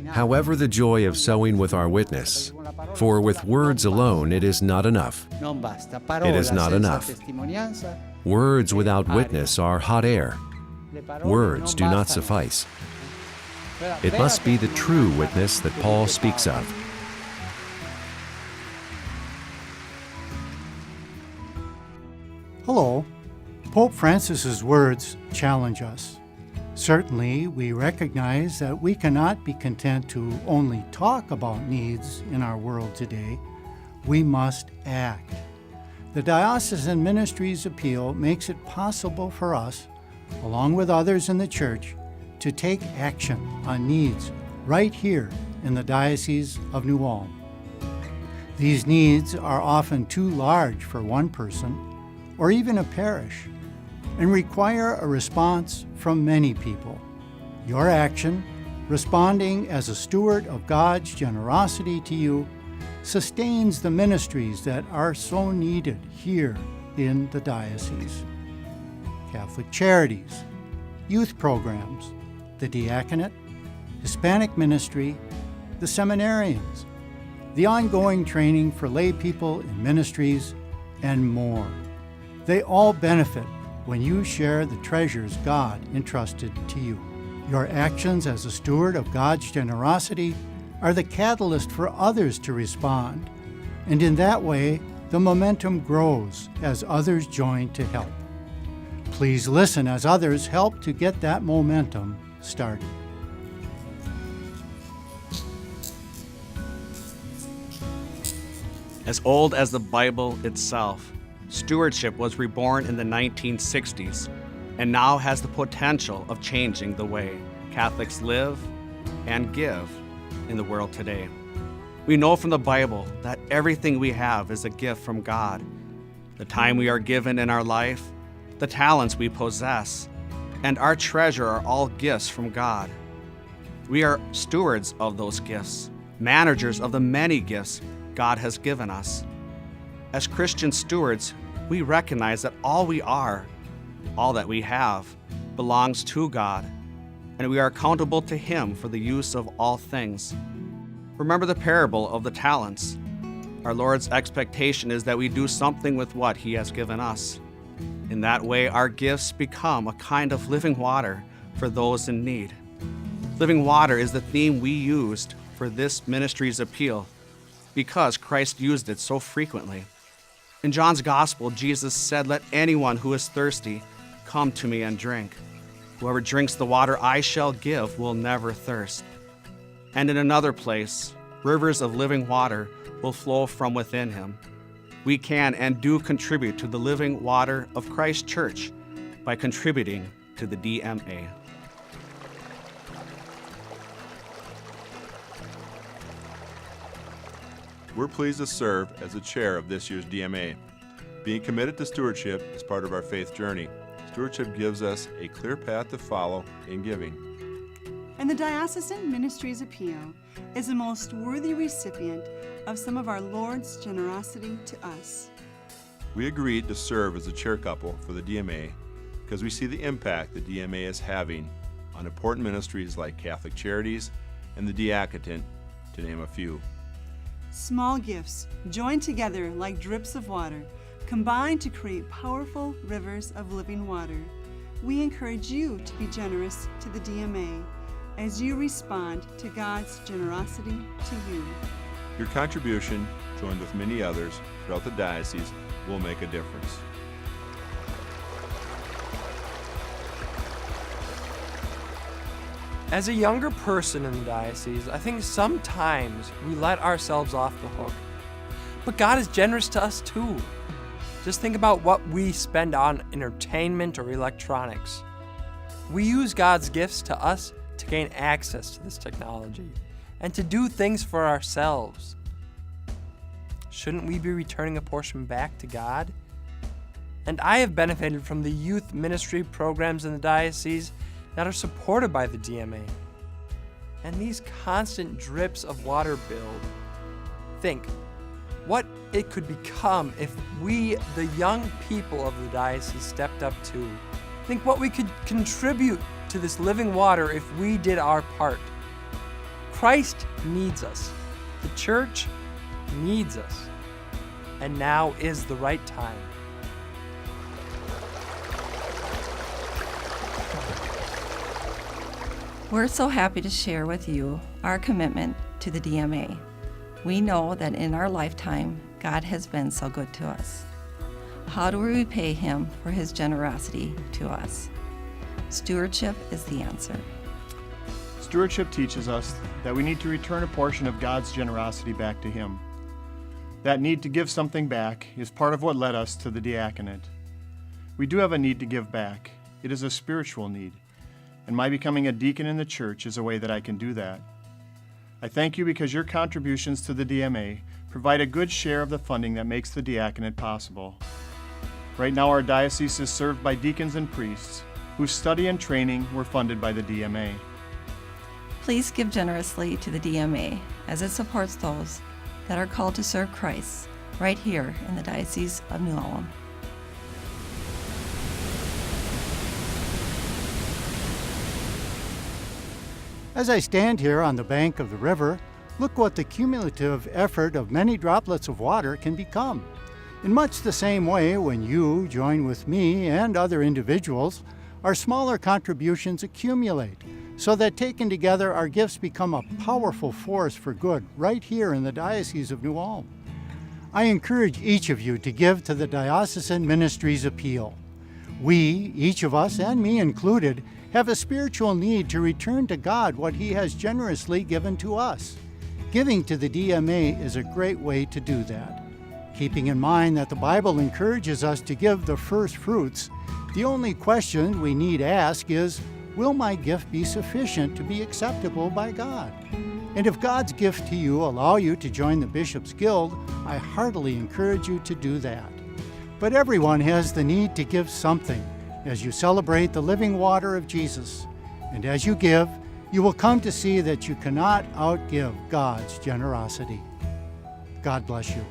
However, the joy of sowing with our witness, for with words alone it is not enough. It is not enough. Words without witness are hot air. Words do not suffice. It must be the true witness that Paul speaks of. Hello. Pope Francis's words challenge us. Certainly, we recognize that we cannot be content to only talk about needs in our world today. We must act. The Diocesan Ministries Appeal makes it possible for us, along with others in the Church, to take action on needs right here in the Diocese of New Ulm. These needs are often too large for one person or even a parish, and require a response from many people. Your action, responding as a steward of God's generosity to you, sustains the ministries that are so needed here in the diocese. Catholic charities, youth programs, the diaconate, Hispanic ministry, the seminarians, the ongoing training for lay people in ministries, and more. They all benefit when you share the treasures God entrusted to you. Your actions as a steward of God's generosity are the catalyst for others to respond, and in that way, the momentum grows as others join to help. Please listen as others help to get that momentum started. As old as the Bible itself, stewardship was reborn in the 1960s and now has the potential of changing the way Catholics live and give in the world today. We know from the Bible that everything we have is a gift from God. The time we are given in our life, the talents we possess, and our treasure are all gifts from God. We are stewards of those gifts, managers of the many gifts God has given us. As Christian stewards, we recognize that all we are, all that we have, belongs to God, and we are accountable to Him for the use of all things. Remember the parable of the talents. Our Lord's expectation is that we do something with what He has given us. In that way, our gifts become a kind of living water for those in need. Living water is the theme we used for this ministry's appeal because Christ used it so frequently. In John's Gospel, Jesus said, "Let anyone who is thirsty come to me and drink. Whoever drinks the water I shall give will never thirst." And in another place, rivers of living water will flow from within him. We can and do contribute to the living water of Christ Church by contributing to the DMA. We're pleased to serve as the chair of this year's DMA. Being committed to stewardship is part of our faith journey. Stewardship gives us a clear path to follow in giving. And the Diocesan Ministries Appeal is the most worthy recipient of some of our Lord's generosity to us. We agreed to serve as a chair couple for the DMA because we see the impact the DMA is having on important ministries like Catholic Charities and the Diaconate, to name a few. Small gifts, joined together like drips of water, combine to create powerful rivers of living water. We encourage you to be generous to the DMA as you respond to God's generosity to you. Your contribution, joined with many others throughout the diocese, will make a difference. As a younger person in the diocese, I think sometimes we let ourselves off the hook. But God is generous to us too. Just think about what we spend on entertainment or electronics. We use God's gifts to us to gain access to this technology and to do things for ourselves. Shouldn't we be returning a portion back to God? And I have benefited from the youth ministry programs in the diocese that are supported by the DMA. And these constant drips of water build. Think what it could become if we, the young people of the diocese, stepped up too. Think what we could contribute to this living water if we did our part. Christ needs us. The church needs us. And now is the right time. We're so happy to share with you our commitment to the DMA. We know that in our lifetime, God has been so good to us. How do we repay Him for His generosity to us? Stewardship is the answer. Stewardship teaches us that we need to return a portion of God's generosity back to Him. That need to give something back is part of what led us to the diaconate. We do have a need to give back. It is a spiritual need, and my becoming a deacon in the church is a way that I can do that. I thank you because your contributions to the DMA provide a good share of the funding that makes the diaconate possible. Right now, our diocese is served by deacons and priests whose study and training were funded by the DMA. Please give generously to the DMA as it supports those that are called to serve Christ right here in the Diocese of New Ulm. As I stand here on the bank of the river, look what the cumulative effort of many droplets of water can become. In much the same way, when you join with me and other individuals, our smaller contributions accumulate, so that taken together our gifts become a powerful force for good right here in the Diocese of New Ulm. I encourage each of you to give to the Diocesan Ministries Appeal. We, each of us, and me included, have a spiritual need to return to God what He has generously given to us. Giving to the DMA is a great way to do that. Keeping in mind that the Bible encourages us to give the first fruits, the only question we need ask is, will my gift be sufficient to be acceptable by God? And if God's gift to you allow you to join the Bishop's Guild, I heartily encourage you to do that. But everyone has the need to give something as you celebrate the living water of Jesus. And as you give, you will come to see that you cannot outgive God's generosity. God bless you.